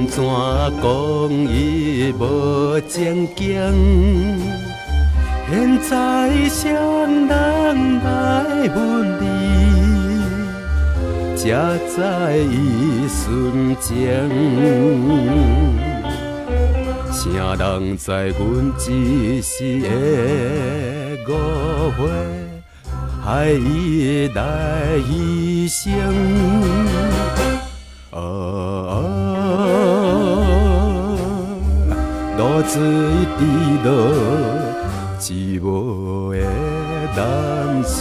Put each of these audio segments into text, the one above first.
怎讲伊无情景？现在谁人来分离？才知伊纯情。谁人知阮一时的误会，害伊来牺牲？露水滴落寂寞的人生。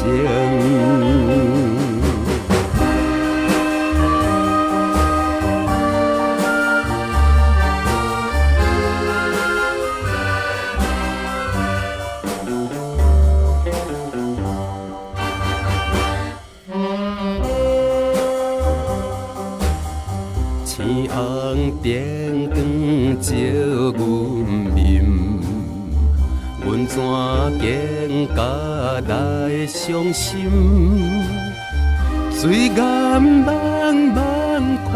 青红灯光照阮面，阮怎经甲来伤心？水眼茫茫看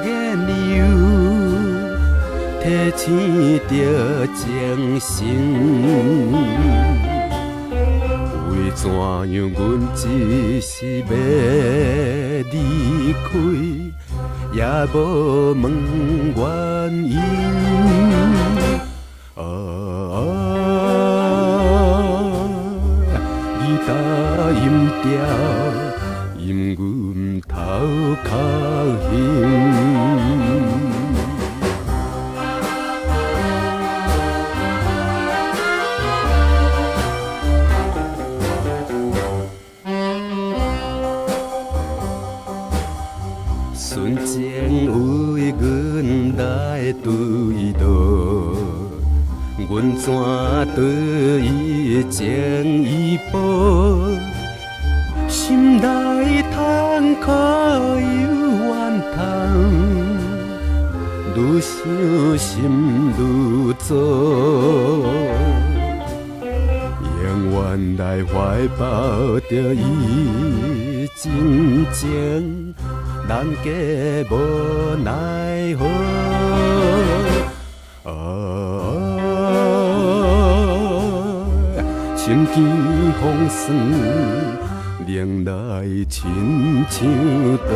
月亮，提醒着情深。为怎样阮一时要离开？也无问原因，吉他音调因阮头壳晕。纯情为阮来对倒，阮怎对伊情意薄？心内痛苦又怨叹，愈想心愈糟。永远来怀抱着伊真情。人家无奈何，心间风霜，令来亲像刀。